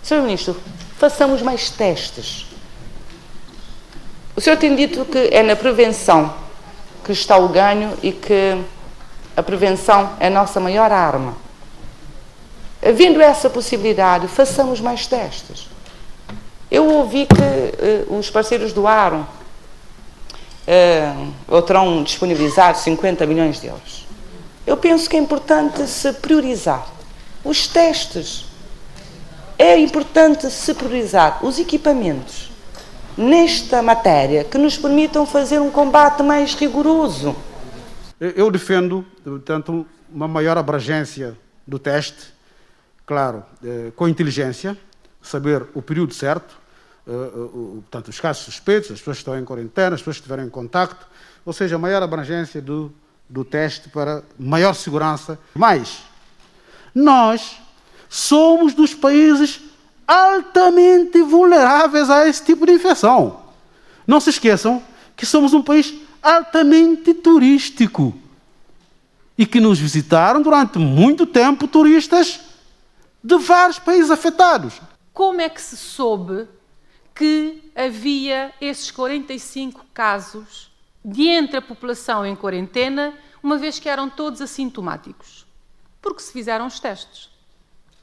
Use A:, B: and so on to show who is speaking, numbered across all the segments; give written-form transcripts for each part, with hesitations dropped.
A: Sr. Ministro, façamos mais testes. O senhor tem dito que é na prevenção que está o ganho e que a prevenção é a nossa maior arma. Havendo essa possibilidade, façamos mais testes. Eu ouvi que os parceiros doaram ou terão disponibilizado 50 milhões de euros. Eu penso que é importante se priorizar os testes. É importante se priorizar os equipamentos nesta matéria que nos permitam fazer um combate mais rigoroso.
B: Eu defendo, portanto, uma maior abrangência do teste, claro, com inteligência, saber o período certo, portanto, os casos suspeitos, as pessoas que estão em quarentena, as pessoas que estiveram em contacto, ou seja, maior abrangência do teste para maior segurança. Mas nós somos dos países altamente vulneráveis a esse tipo de infecção. Não se esqueçam que somos um país altamente turístico e que nos visitaram durante muito tempo turistas de vários países afetados.
C: Como é que se soube que havia esses 45 casos de entre a população em quarentena, uma vez que eram todos assintomáticos? Porque se fizeram os testes.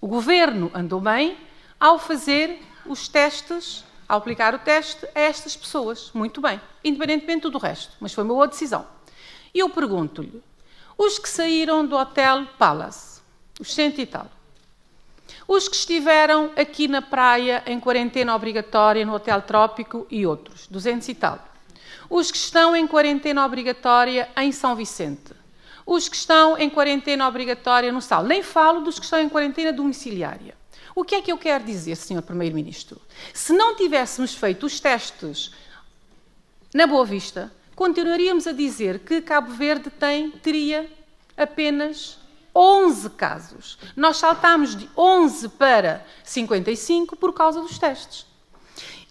C: O Governo andou bem ao fazer os testes, ao aplicar o teste a estas pessoas. Muito bem, independentemente do resto, mas foi uma boa decisão. E eu pergunto-lhe, os que saíram do Hotel Palace, os 100 e tal, os que estiveram aqui na praia em quarentena obrigatória no Hotel Trópico e outros, 200 e tal, os que estão em quarentena obrigatória em São Vicente, os que estão em quarentena obrigatória no Sal, nem falo dos que estão em quarentena domiciliária. O que é que eu quero dizer, Sr. Primeiro-Ministro? Se não tivéssemos feito os testes na Boa Vista, continuaríamos a dizer que Cabo Verde teria apenas 11 casos. Nós saltámos de 11 para 55 por causa dos testes.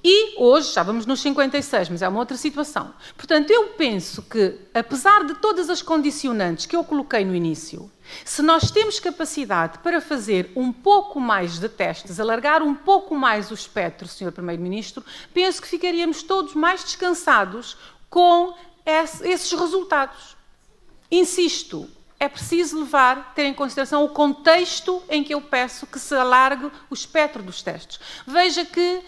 C: E hoje já vamos nos 56, mas é uma outra situação. Portanto, eu penso que, apesar de todas as condicionantes que eu coloquei no início, se nós temos capacidade para fazer um pouco mais de testes, alargar um pouco mais o espectro, Sr. Primeiro-Ministro, penso que ficaríamos todos mais descansados com esses resultados. Insisto, é preciso ter em consideração o contexto em que eu peço que se alargue o espectro dos testes. Veja que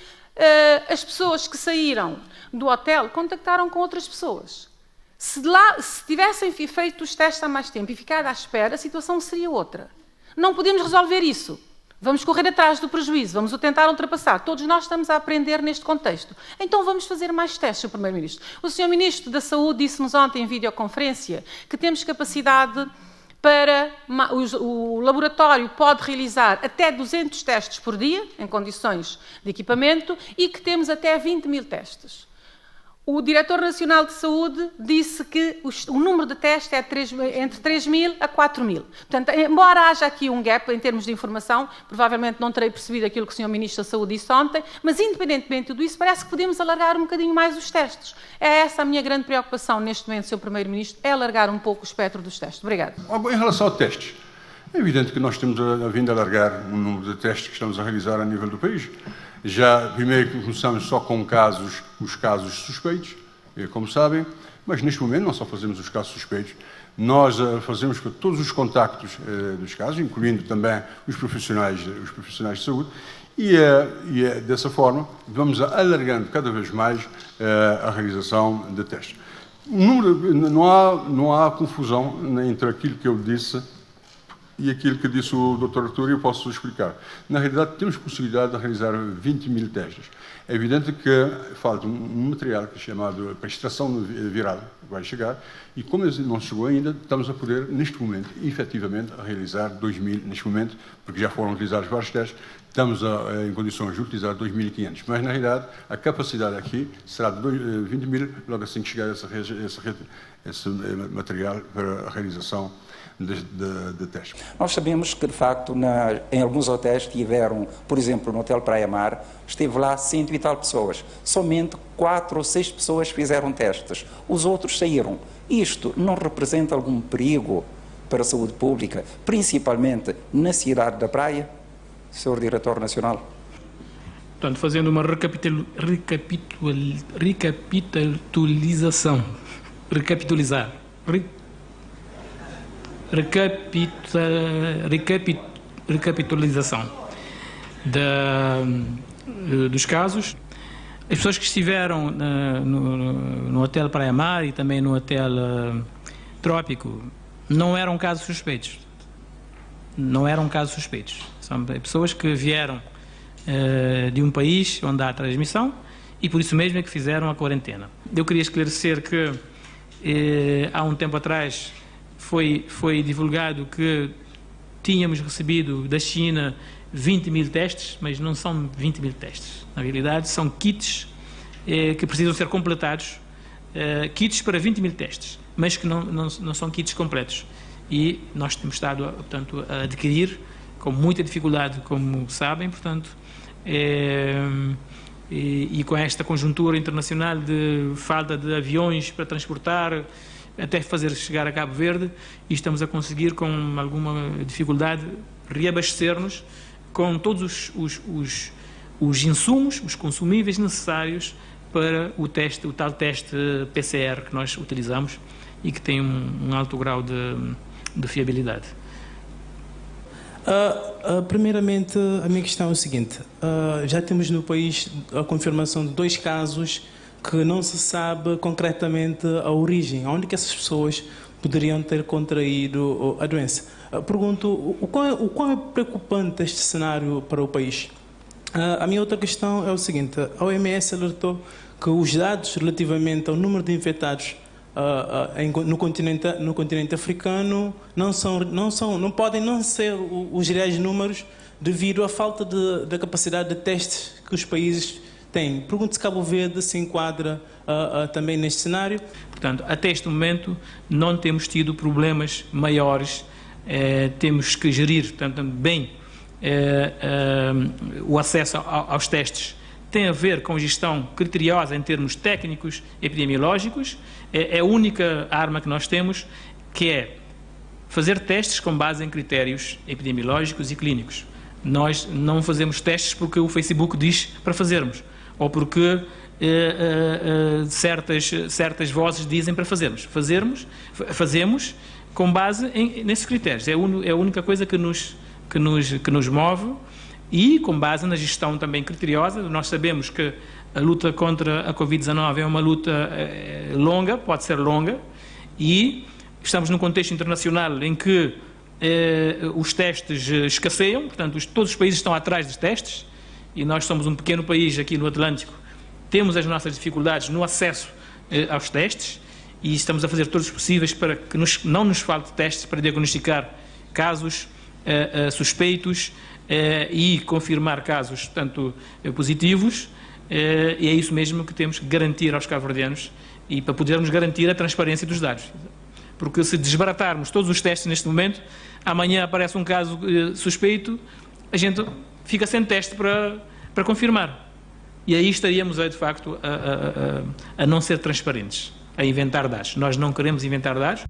C: as pessoas que saíram do hotel contactaram com outras pessoas. Se tivessem feito os testes há mais tempo e ficado à espera, a situação seria outra. Não podemos resolver isso. Vamos correr atrás do prejuízo, vamos o tentar ultrapassar. Todos nós estamos a aprender neste contexto. Então vamos fazer mais testes, Sr. Primeiro-Ministro. O Sr. Ministro da Saúde disse-nos ontem em videoconferência que temos capacidade para... O laboratório pode realizar até 200 testes por dia, em condições de equipamento, e que temos até 20 mil testes. O Diretor Nacional de Saúde disse que o número de testes é entre 3 mil a 4 mil. Portanto, embora haja aqui um gap em termos de informação, provavelmente não terei percebido aquilo que o Sr. Ministro da Saúde disse ontem, mas independentemente de tudo isso, parece que podemos alargar um bocadinho mais os testes. É essa a minha grande preocupação neste momento, Sr. Primeiro-Ministro, é alargar um pouco o espectro dos testes. Obrigada.
D: Em relação a testes, é evidente que nós temos vindo a alargar o número de testes que estamos a realizar a nível do país. Já, primeiro, começamos só com os casos suspeitos, como sabem, mas neste momento não só fazemos os casos suspeitos, nós fazemos para todos os contactos dos casos, incluindo também os profissionais de saúde, e dessa forma vamos alargando cada vez mais a realização de testes. Não há confusão entre aquilo que eu disse e aquilo que disse o Dr. Artur, eu posso explicar. Na realidade, temos possibilidade de realizar 20 mil testes. É evidente que falta um material que é chamado para extração viral, que vai chegar, e como ele não chegou ainda, estamos a poder, neste momento, efetivamente, a realizar 2.000, neste momento, porque já foram utilizados vários testes, estamos em condições de utilizar 2.500. Mas, na realidade, a capacidade aqui será de 20 mil, logo assim que chegar esse material para a realização de testes.
E: Nós sabemos que, de facto, em alguns hotéis tiveram, por exemplo, no Hotel Praia Mar, esteve lá 100 e tal pessoas. Somente 4 ou 6 pessoas fizeram testes. Os outros saíram. Isto não representa algum perigo para a saúde pública, principalmente na cidade da Praia, Sr. Diretor Nacional?
F: Portanto, fazendo uma recapitalização dos casos. As pessoas que estiveram no Hotel Praia Mar e também no Hotel Trópico não eram casos suspeitos. Não eram casos suspeitos. São pessoas que vieram de um país onde há transmissão e por isso mesmo é que fizeram a quarentena. Eu queria esclarecer que há um tempo atrás foi divulgado que tínhamos recebido da China 20 mil testes, mas não são 20 mil testes. Na realidade, são kits que precisam ser completados, kits para 20 mil testes, mas que não são kits completos. E nós temos estado, portanto, a adquirir com muita dificuldade, como sabem, portanto, e com esta conjuntura internacional de falta de aviões para transportar, até fazer chegar a Cabo Verde, e estamos a conseguir, com alguma dificuldade, reabastecer-nos com todos os insumos, os consumíveis necessários para o tal teste PCR que nós utilizamos e que tem um alto grau de fiabilidade.
G: Primeiramente, a minha questão é o seguinte: já temos no país a confirmação de 2 casos que não se sabe concretamente a origem, onde que essas pessoas poderiam ter contraído a doença. Pergunto, o quão é preocupante este cenário para o país? A minha outra questão é o seguinte: a OMS alertou que os dados relativamente ao número de infectados no continente africano não podem não ser os reais números devido à falta da capacidade de testes que os países têm. Pergunto se Cabo Verde se enquadra também neste cenário.
F: Portanto, até este momento não temos tido problemas maiores, temos que gerir, portanto, bem o acesso aos testes. Tem a ver com gestão criteriosa em termos técnicos epidemiológicos. É a única arma que nós temos, que é fazer testes com base em critérios epidemiológicos e clínicos. Nós não fazemos testes porque o Facebook diz para fazermos, ou porque certas vozes dizem para fazermos. Fazemos com base nesses critérios. É a única coisa que nos move, e com base na gestão também criteriosa. Nós sabemos que a luta contra a Covid-19 é uma luta longa, pode ser longa, e estamos num contexto internacional em que os testes escasseiam, portanto todos os países estão atrás dos testes, e nós somos um pequeno país aqui no Atlântico, temos as nossas dificuldades no acesso aos testes, e estamos a fazer todos os possíveis para que não nos falte testes para diagnosticar casos suspeitos e confirmar casos, portanto, positivos, e é isso mesmo que temos que garantir aos cabo-verdianos, e para podermos garantir a transparência dos dados. Porque se desbaratarmos todos os testes neste momento, amanhã aparece um caso suspeito, a gente fica sem teste para confirmar. E aí estaríamos, de facto, a não ser transparentes, a inventar dados. Nós não queremos inventar dados.